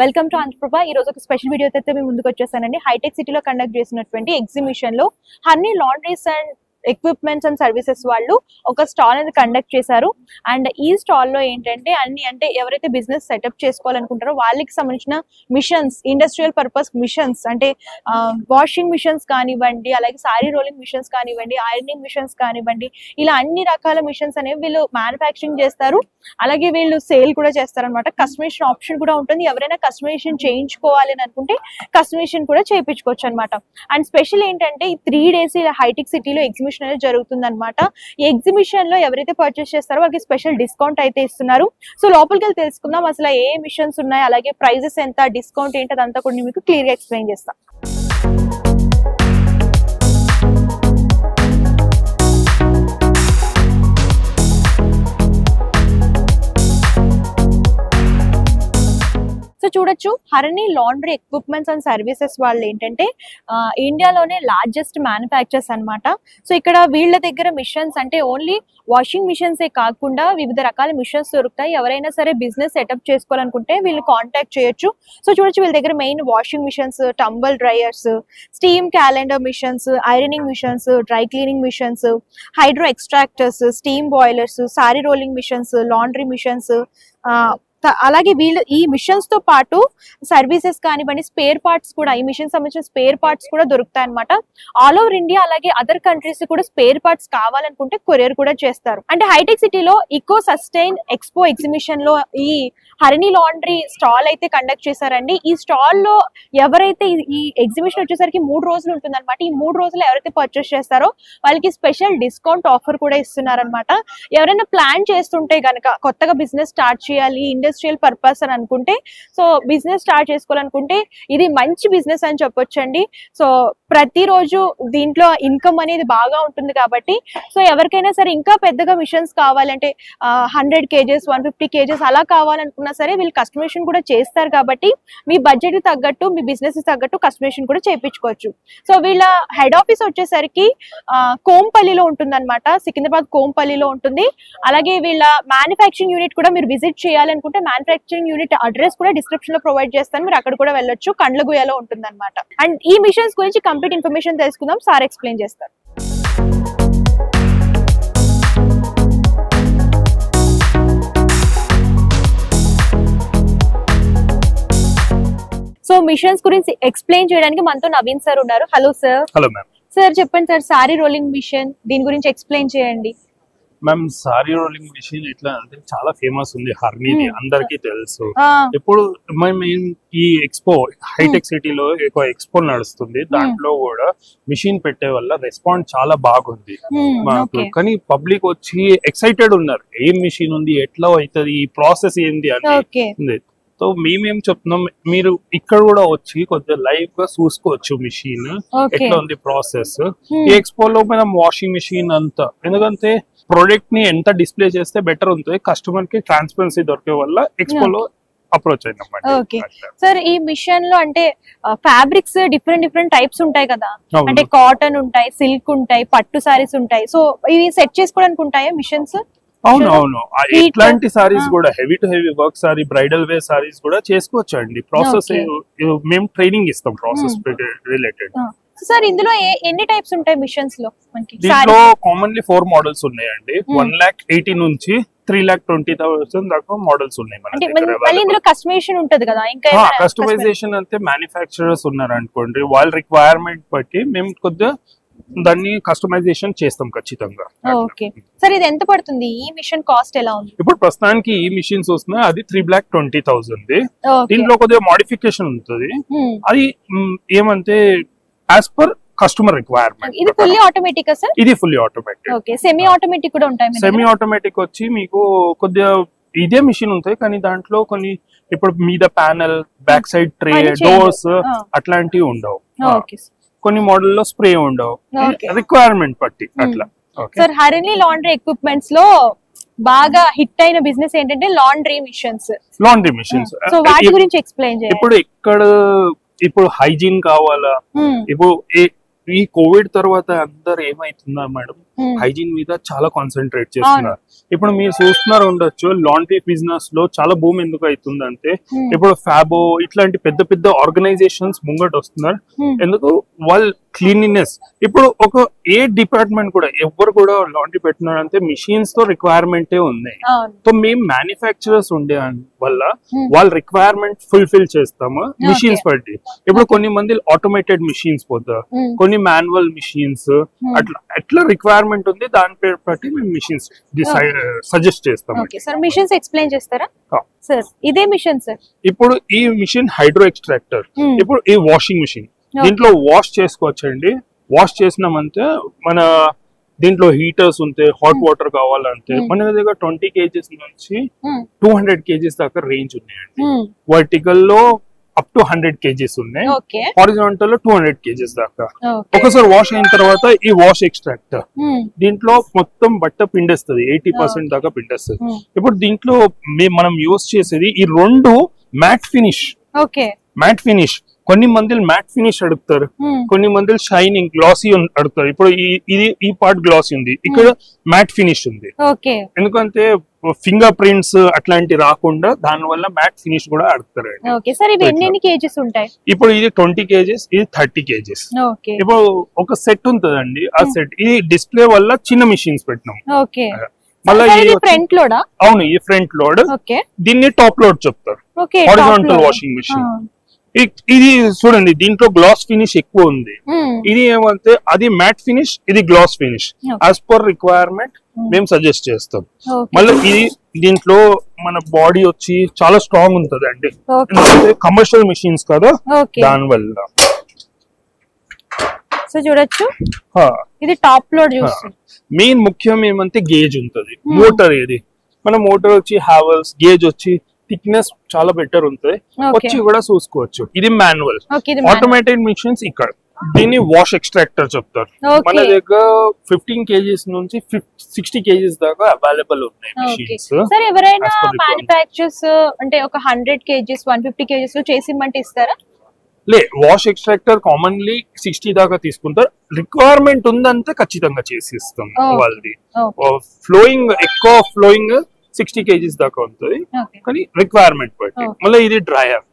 Welcome to Andhraprabha. ఈ రోజు ఒక స్పెషల్ వీడియో అయితే మేము ముందుకు వచ్చేసానండి. హైటెక్ సిటీలో కండక్ట్ చేసినటువంటి ఎగ్జిబిషన్ లో honey laundries and equipments and services వాళ్ళు ఒక స్టాల్ అనేది కండక్ట్ చేశారు. అండ్ ఈ స్టాల్ లో ఏంటంటే అంటే ఎవరైతే బిజినెస్ సెటప్ చేసుకోవాలనుకుంటారో వాళ్ళకి సంబంధించిన మిషన్స్, ఇండస్ట్రియల్ పర్పస్ మిషన్స్ అంటే వాషింగ్ మిషన్స్ కానివ్వండి, అలాగే సారీ రోలింగ్ మిషన్స్ కానివ్వండి, ఐరనింగ్ మిషన్స్ కానివ్వండి, ఇలా అన్ని రకాల మిషన్స్ అనేవి వీళ్ళు మ్యానుఫ్యాక్చరింగ్ చేస్తారు. అలాగే వీళ్ళు సేల్ కూడా చేస్తారనమాట. కస్టమైజేషన్ ఆప్షన్ కూడా ఉంటుంది. ఎవరైనా కస్టమైజేషన్ చేయించుకోవాలి అని అనుకుంటే కస్టమైజేషన్ కూడా చేయించుకోవచ్చు అనమాట. అండ్ స్పెషల్ ఏంటంటే ఈ 3 days హైటెక్ సిటీలో ఎగ్జిబిషన్ అనేది జరుగుతుంది అనమాట. ఈ ఎగ్జిబిషన్ లో ఎవరైతే పర్చేస్ చేస్తారో వాళ్ళకి స్పెషల్ డిస్కౌంట్ అయితే ఇస్తున్నారు. సో లోపలికి వెళ్ళి తెలుసుకుందాం అసలు ఏ మిషన్స్ ఉన్నాయి, అలాగే ప్రైజెస్ ఎంత, డిస్కౌంట్ ఏంటి, అదంతా కూడా మీకు క్లియర్ గా ఎక్స్ప్లెయిన్ చేస్తాం. సో చూడొచ్చు, Harini laundry equipments and services వాళ్ళు ఏంటంటే ఇండియాలోనే లార్జెస్ట్ మ్యానుఫ్యాక్చర్స్ అనమాట. సో ఇక్కడ వీళ్ళ దగ్గర మిషన్స్ అంటే ఓన్లీ వాషింగ్ మిషన్సే కాకుండా వివిధ రకాల మిషన్స్ దొరుకుతాయి. ఎవరైనా సరే బిజినెస్ సెటప్ చేసుకోవాలనుకుంటే వీళ్ళు కాంటాక్ట్ చేయొచ్చు. సో చూడొచ్చు, వీళ్ళ దగ్గర main washing machines, tumble dryers, steam calendar machines, ironing machines, dry cleaning machines, hydro extractors, steam boilers, sorry rolling machines, laundry machines, అలాగే వీళ్ళు ఈ మిషన్స్ తో పాటు సర్వీసెస్ కానివ్వండి, స్పేర్ పార్ట్స్ కూడా, ఈ మిషన్ సంబంధించిన స్పేర్ పార్ట్స్ కూడా దొరుకుతాయి అనమాట. ఆల్ ఓవర్ ఇండియా అలాగే అదర్ కంట్రీస్ కూడా స్పేర్ పార్ట్స్ కావాలనుకుంటే కొరియర్ కూడా చేస్తారు. అంటే హైటెక్ సిటీలో ఇకో సస్టైన్ ఎక్స్పో ఎగ్జిబిషన్ లో ఈ హరిణి లాండ్రీ స్టాల్ అయితే కండక్ట్ చేశారండి. ఈ స్టాల్ లో ఎవరైతే ఈ ఎగ్జిబిషన్ వచ్చేసరికి 3 రోజులు ఉంటుంది అనమాట. ఈ 3 రోజులు ఎవరైతే పర్చేస్ చేస్తారో వాళ్ళకి స్పెషల్ డిస్కౌంట్ ఆఫర్ కూడా ఇస్తున్నారనమాట. ఎవరైనా ప్లాన్ చేస్తుంటే గనక కొత్తగా బిజినెస్ స్టార్ట్ చేయాలి, ఇండస్ట్రియల్ పర్పస్ అని అనుకుంటే, సో బిజినెస్ స్టార్ట్ చేసుకోవాలనుకుంటే ఇది మంచి బిజినెస్ అని చెప్పొచ్చండి. సో ప్రతిరోజు దీంట్లో ఇన్కమ్ అనేది బాగా ఉంటుంది కాబట్టి, సో ఎవరికైనా సరే ఇంకా పెద్దగా మిషన్స్ కావాలంటే 100 kgs 150 kgs అలా కావాలనుకున్నా సరే వీళ్ళు కస్టమైజేషన్ కూడా చేస్తారు. కాబట్టి మీ బడ్జెట్ తగ్గట్టు, మీ బిజినెస్ తగ్గట్టు కస్టమైజేషన్ కూడా చేయించుకోవచ్చు. సో వీళ్ళ హెడ్ ఆఫీస్ వచ్చేసరికి కోంపల్లిలో ఉంటుంది అనమాట. సికింద్రాబాద్ కోంపల్లిలో ఉంటుంది. అలాగే వీళ్ళ మ్యానుఫ్యాక్చరింగ్ యూనిట్ కూడా మీరు విజిట్ చేయాలనుకుంటే మ్యానుఫ్యాక్చరింగ్ యూనిట్ అడ్రస్ కూడా డిస్క్రిప్షన్ లో ప్రొవైడ్ చేస్తాను, మీరు అక్కడ కూడా వెళ్ళొచ్చు. కండ్లగుయలో ఉంటుంది అనమాట. అండ్ ఈ మిషన్స్ గురించి కంప్లీట్ ఇన్ఫర్మేషన్ తెలుసుకుందాం, సార్ ఎక్స్ప్లెయిన్ చేస్తారు. సో మిషన్స్ గురించి ఎక్స్ప్లెయిన్ చేయడానికి మనతో నవీన్ సార్ ఉన్నారు. Hello sir. Hello ma'am. Sir చెప్పండి సార్, సారీ రోలింగ్ మిషన్ దీని గురించి ఎక్స్ప్లెయిన్ చేయండి. మ్యామ్, సారీ రోలింగ్ మిషన్ ఎట్లా అంటే చాలా ఫేమస్ ఉంది, హర్నీది అందరికీ తెలుసు. ఇప్పుడు మేము ఈ ఎక్స్పో హైటెక్ సిటీలో ఒక ఎక్స్పో నడుస్తుంది. దాంట్లో కూడా మిషన్ పెట్టే వల్ల రెస్పాన్స్ చాలా బాగుంది మాకు. కానీ పబ్లిక్ వచ్చి ఎక్సైటెడ్ ఉన్నారు, ఏం మిషన్ ఉంది, ఎట్లా అవుతుంది, ఈ ప్రాసెస్ ఏంది అని. సో మేమేం చెప్తున్నాం, మీరు ఇక్కడ కూడా వచ్చి కొద్దిగా లైవ్ గా చూసుకోవచ్చు మిషన్ ఎట్లా ఉంది ప్రాసెస్. ఈ ఎక్స్పోలో మనం వాషింగ్ మిషన్ అంతా, ఎందుకంటే ప్రొడక్ట్ ని ఎంత డిస్ప్లే చేస్తే బెటర్ ఉంటుంది, కస్టమర్ కి ట్రాన్స్పరెన్సీ దొరికే వల్ల ఎక్స్పోలో అప్రోచ్ అయినమాట. సార్ ఈ మిషన్ లో అంటే ఫ్యాబ్రిక్స్ డిఫరెంట్ టైప్స్ ఉంటాయి కదా, అంటే కాటన్ ఉంటాయి, సిల్క్ ఉంటాయి, పట్టు సారీస్ ఉంటాయి. సో ఇవి సెట్ చేసుకోవడానికి ఉంటాయా మిషన్స్? అవును, ఇట్లాంటి సారీస్ కూడా heavy to heavy work sari, bridal wear saris కూడా చేసుకోవచ్చు అండి. ప్రాసెస్ మేము ట్రైనింగ్ ఇస్తాం ప్రాసెస్ రిలేటెడ్. సార్ ఇందులో ఎన్ని టైప్స్ ఉంటాయి మిషన్స్ లో? దీంట్లో కామన్లీ 4 మోడల్స్ ఉన్నాయండి. 1,80,000 నుంచి 3,20,000 దాకా మోడల్స్ ఉన్నాయి మన దగ్గర. ఇందులో కస్టమైజేషన్ ఉంటది కదా, ఇంకా కస్టమైజేషన్ అంటే మ్యానుఫ్యాక్చరర్స్ ఉన్నారు అనుకోండి, వాళ్ళ రిక్వైర్మెంట్ బట్టి మేము కొద్దిగా దాన్ని కస్టమైజేషన్ చేస్తాం ఖచ్చితంగా. ఓకే సార్, ఇది ఎంత పడుతుంది? ఈ మిషన్ కాస్ట్ ఎలా ఉంది? ఇప్పుడు ప్రస్తుతానికి ఈ మిషన్స్ వస్తున్నాయి, అది 3,20,000. దీంట్లో కొద్దిగా మోడిఫికేషన్ ఉంటుంది. అది ఏమంటే యాజ్ పర్ కస్టమర్ రిక్వైర్మెంట్. ఇది ఫుల్లీ ఆటోమేటిక్ సార్? ఇది fully automatic. Okay, semi automatic కూడా ఉంటాయి? సెమీ ఆటోమేటిక్ వచ్చి మీకు కొద్దిగా ఇదే మిషన్ ఉంటాయి, కానీ దాంట్లో కొన్ని ఇప్పుడు మీద panel, back side tray, doors అట్లాంటివి ఉండవు. కొన్ని మోడల్లో స్ప్రే ఉండవు, రిక్వైర్మెంట్ బట్టి అట్లా. సార్ హరిణి లాండ్రీ ఎక్విప్మెంట్స్ లో బాగా హిట్ అయిన బిజినెస్ ఏంటంటే లాండ్రీ మిషన్స్. సో వాటి గురించి ఎక్స్ప్లెయిన్ చేయండి. ఇప్పుడు హైజీన్ కావాలా, ఇప్పుడు ఈ కోవిడ్ తర్వాత అందరు ఏమైతుందా మేడం, హైజీన్ మీద చాలా కాన్సన్ట్రేట్ చేస్తున్నారు. ఇప్పుడు మీరు చూస్తున్నారు ఉండొచ్చు, లాండ్రీ బిజినెస్ లో చాలా భూమి ఎందుకు అవుతుందంటే ఇప్పుడు ఫ్యాబో ఇట్లాంటి పెద్ద పెద్ద ఆర్గనైజేషన్స్ ముంగట వస్తున్నారు. ఎందుకు వాళ్ళు క్లీనినెస్, ఇప్పుడు ఒక ఏ డిపార్ట్మెంట్ కూడా ఎవరు కూడా లాండ్రీ పెట్టినారంటే మిషన్స్ తో రిక్వైర్మెంటే ఉన్నాయి. సో మేము మ్యానుఫ్యాక్చరర్స్ ఉండే వల్ల వాళ్ళ రిక్వైర్మెంట్ ఫుల్ఫిల్ చేస్తాము మిషన్స్ బట్టి. ఇప్పుడు కొన్ని మంది ఆటోమేటెడ్ మిషన్స్ పోతారు, కొన్ని మాన్యువల్ మిషన్స్, అట్లా రిక్వైర్మెంట్ ఉంది, దాని పేరు బట్టి మేము మిషన్స్ సజెస్ట్ చేస్తాం. సార్ మిషన్స్ ఎక్స్ప్లెయిన్ చేస్తారా సార్? ఇదే మిషన్ సార్. ఇప్పుడు ఈ మిషన్ హైడ్రో ఎక్స్ట్రాక్టర్. ఇప్పుడు ఈ వాషింగ్ మిషన్, దీంట్లో వాష్ చేసుకోవచ్చండి. వాష్ చేసినామంటే మన దీంట్లో హీటర్స్ ఉంటాయి, హాట్ వాటర్ కావాలంటే మన దగ్గర 20 kgs నుంచి 200 kgs దాకా రేంజ్ ఉన్నాయండి. వర్టికల్ లో అప్ టు 100 kgs ఉన్నాయి, హారిజాంటల్ లో 200 kgs దాకా. ఒకసారి వాష్ అయిన తర్వాత ఈ వాష్ ఎక్స్ట్రాక్టర్ దీంట్లో మొత్తం బట్ట పిండేస్తుంది, 80% దాకా పిండేస్తుంది. ఇప్పుడు దీంట్లో మనం యూస్ చేసేది ఈ రెండు మ్యాట్ ఫినిష్. మ్యాట్ ఫినిష్ కొన్ని మంది మ్యాట్ ఫినిష్ అడుగుతారు, కొన్ని మంది షైనింగ్ గ్లాసీ అడుగుతారు. ఇప్పుడు ఈ పార్ట్ గ్లాసీ ఉంది, ఇక్కడ మ్యాట్ ఫినిష్ ఉంది. ఎందుకంటే ఫింగర్ ప్రింట్స్ అట్లాంటి రాకుండా దాని వల్ల మ్యాట్ ఫినిష్ కూడా అడుగుతారు. ఇప్పుడు ఇది 20 kgs, ఇది 30 kgs. ఇప్పుడు ఒక సెట్ ఉంటదండి, ఆ సెట్ ఇది డిస్ప్లే వల్ల చిన్న మిషన్స్ పెట్టినాం. మళ్ళీ ఫ్రంట్ లోడ్, అవును ఈ ఫ్రంట్ లోడ్, దీన్ని టాప్ లోడ్ చెప్తారు, హారిజాంటల్ వాషింగ్ మిషన్. ఇది చూడండి, దీంట్లో గ్లాస్ ఫినిష్ ఎక్కువ ఉంది. ఇది ఏమంటే అది మ్యాట్ ఫినిష్, ఇది glass finish. As per requirement మేము సజెస్ట్ చేస్తాం. మళ్ళీ ఇది దీంట్లో మన బాడీ వచ్చి చాలా స్ట్రాంగ్ ఉంటది అండి, కమర్షియల్ మిషన్స్ కదా, దాని వల్ల. సో చూడొచ్చు, ఇది టాప్ లోడ్ చూస్తుంది. మెయిన్ ముఖ్యం ఏమంటే గేజ్ ఉంటది. మోటార్ ఇది మన మోటార్ వచ్చి హావెల్స్, గేజ్ వచ్చి థిక్నెస్ చాలా బెటర్ ఉంటుంది, వచ్చి కూడా చూసుకోవచ్చు. ఇది మాన్యువల్. ఆటోమేటెడ్ మిషన్స్ ఇక్కడ దీన్ని వాష్ ఎక్స్ట్రాక్టర్ చెప్తారు. మన దగ్గర 15 kgs నుంచి 60 kgs దాకా అవైలబుల్ ఉన్నాయి మిషన్స్. సార్ ఎవరైనా మ్యానుఫ్యాక్చర్స్ అంటే ఒక 100 kgs 150 kgs లో చేసి ఇమ్మంటే ఇస్తారా? లే, వాష్ ఎక్స్ట్రాక్టర్ కామన్లీ 60 దాకా తీసుకుంటారు. రిక్వైర్మెంట్ ఉందంటే ఖచ్చితంగా చేసి ఇస్తాం. వాళ్ళది ఫ్లోయింగ్ ఎక్కువ ఫ్లోయింగ్ 60 kgs దాకా ఉంటుంది, కానీ రిక్వైర్మెంట్ బట్టి. మళ్ళీ ఇది డ్రైయర్.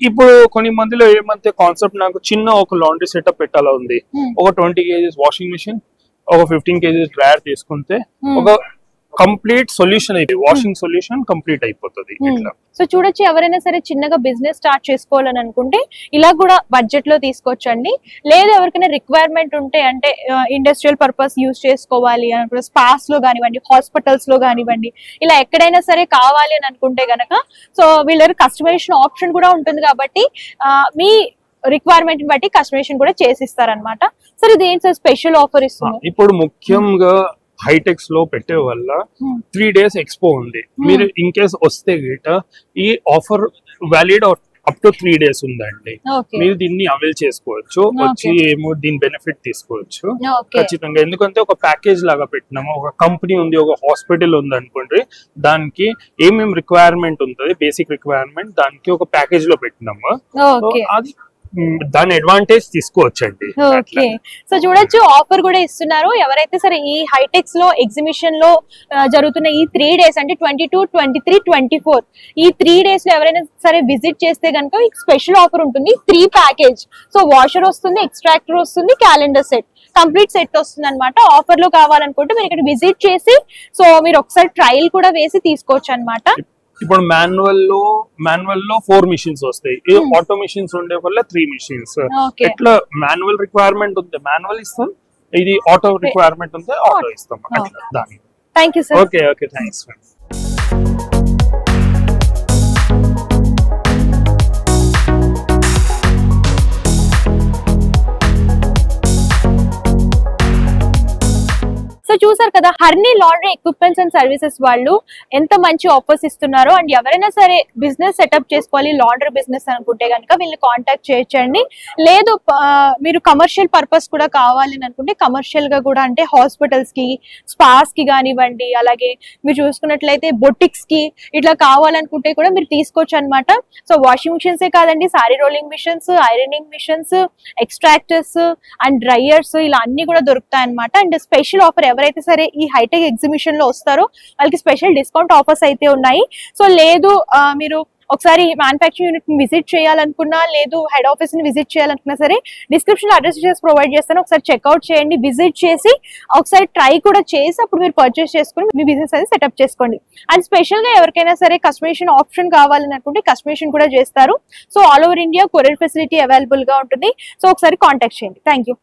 ఇప్పుడు కొన్ని మందిలో ఏమంటే కాన్సెప్ట్, నాకు చిన్న ఒక లాండ్రీ సెటప్ పెట్టాలా ఉంది, ఒక 20 kgs వాషింగ్ మిషన్, ఒక 15 kgs డ్రైయర్ తీసుకుంటే ఒక కంప్లీట్ సొల్యూషన్ అయితే వాషింగ్ సొల్యూషన్ కంప్లీట్ అయిపోతుంది. సో చూడొచ్చు, ఎవరైనా సరే చిన్నగా బిజినెస్ స్టార్ట్ చేసుకోవాలని అనుకుంటే ఇలా కూడా బడ్జెట్ లో తీసుకోవచ్చండి. లేదా ఎవరికైనా రిక్వైర్మెంట్ ఉంటే, అంటే ఇండస్ట్రియల్ పర్పస్ యూజ్ చేసుకోవాలి అనుకుంటే స్పాస్ లో కానివ్వండి, హాస్పిటల్స్ లో కానివ్వండి, ఇలా ఎక్కడైనా సరే కావాలి అని అనుకుంటే గనక సో వీళ్ళ కస్టమైజేషన్ ఆప్షన్ కూడా ఉంటుంది. కాబట్టి మీ రిక్వైర్మెంట్ బట్టి కస్టమైజేషన్ కూడా చేసిస్తారనమాట. సరే ఇది ఏంటి సార్ స్పెషల్ ఆఫర్ ఇస్తున్నారు? ఇప్పుడు ముఖ్యంగా హైటెక్స్ లో పెట్టే వల్ల 3 days ఎక్స్పో ఉంది. మీరు ఇన్ కేస్ వస్తే గిట ఈ offer valid up to 3 days ఉందండి. మీరు దీన్ని అవైల్ చేసుకోవచ్చు, వచ్చి ఏమో దీని బెనిఫిట్ తీసుకోవచ్చు ఖచ్చితంగా. ఎందుకంటే ఒక ప్యాకేజ్ లాగా పెట్టినాము, ఒక కంపెనీ ఉంది, ఒక హాస్పిటల్ ఉంది అనుకోండి, దానికి ఏమేమి రిక్వైర్మెంట్ ఉంటుంది, బేసిక్ రిక్వైర్మెంట్, దానికి ఒక ప్యాకేజ్ లో పెట్టినాము. అది దాని అడ్వాంటేజ్ తీసుకోవచ్చండి. ఓకే, సో చూడొచ్చు ఆఫర్ కూడా ఇస్తున్నారు. ఎవరైతే సరే ఈ హైటెక్స్ లో ఎగ్జిబిషన్ లో జరుగుతున్న ఈ 3 days అంటే 22, 23, 24 ఈ 3 days లో ఎవరైనా సరే విజిట్ చేస్తే కనుక స్పెషల్ ఆఫర్ ఉంటుంది. 3 ప్యాకేజ్, సో వాషర్ వస్తుంది, ఎక్స్ట్రాక్టర్ వస్తుంది, క్యాలెండర్ సెట్, కంప్లీట్ సెట్ వస్తుంది అనమాట. ఆఫర్ లో కావాలనుకుంటే మీరు ఇక్కడ విజిట్ చేసి సో మీరు ఒకసారి ట్రయల్ కూడా వేసి తీసుకోవచ్చు అనమాట. ఇప్పుడు మాన్యువల్ లో 4 మిషన్స్ వస్తాయి, ఆటో మిషన్స్ ఉండే వల్ల 3 మిషన్స్. ఎట్లా మాన్యువల్ రిక్వైర్మెంట్ ఉంది మాన్యువల్ ఇస్తాం, ఇది ఆటో రిక్వైర్మెంట్ ఉంది ఆటో ఇస్తాం. దాని thank you sir. Okay okay, thanks. So చూసారు కదా, హర్ని లాండ్రీ ఎక్విప్మెంట్స్ అండ్ సర్వీసెస్ వాళ్ళు ఎంత మంచి ఆఫర్స్ ఇస్తున్నారో. అండ్ ఎవరైనా సరే బిజినెస్ సెటప్ చేసుకోవాలి లాండ్రీ బిజినెస్ అనుకుంటే కనుక వీళ్ళని కాంటాక్ట్ చేయొచ్చండి. లేదు మీరు కమర్షియల్ పర్పస్ కూడా కావాలి అని అనుకుంటే కమర్షియల్ గా కూడా, అంటే హాస్పిటల్స్ కి, స్పాస్ కి కానివ్వండి, అలాగే మీరు చూసుకున్నట్లయితే బొటిక్స్ కి ఇట్లా కావాలనుకుంటే కూడా మీరు తీసుకోవచ్చు అనమాట. సో వాషింగ్ మిషన్స్ ఏ కాదండి, sorry rolling machines, ironing machines, extractors and dryers ఇలా అన్ని కూడా దొరుకుతాయి అనమాట. అండ్ స్పెషల్ ఆఫర్ ఎవరైతే సరే ఈ హైటెక్ ఎగ్జిబిషన్ లో వస్తారో వాళ్ళకి స్పెషల్ డిస్కౌంట్ ఆఫర్స్ అయితే ఉన్నాయి. సో లేదు మీరు ఒకసారి మ్యానుఫ్యాక్చరింగ్ యూనిట్ ని విజిట్ చేయాలనుకున్నా, లేదు హెడ్ ఆఫీస్ ని విజిట్ చేయాలనుకున్నా సరే డిస్క్రిప్షన్ లో అడ్రస్ ప్రొవైడ్ చేస్తాను. ఒకసారి చెక్అవుట్ చేయండి, విజిట్ చేసి ఒకసారి ట్రై కూడా చేసి అప్పుడు మీరు పర్చేస్ చేసుకుని మీ బిజినెస్ అనేది సెటప్ చేసుకోండి. అండ్ స్పెషల్ గా ఎవరికైనా సరే కస్టమైజేషన్ ఆప్షన్ కావాలని అనుకుంటే కస్టమైజేషన్ కూడా చేస్తారు. So all over India courier facility available గా ఉంటుంది. సో ఒకసారి కాంటాక్ట్ చేయండి. Thank you.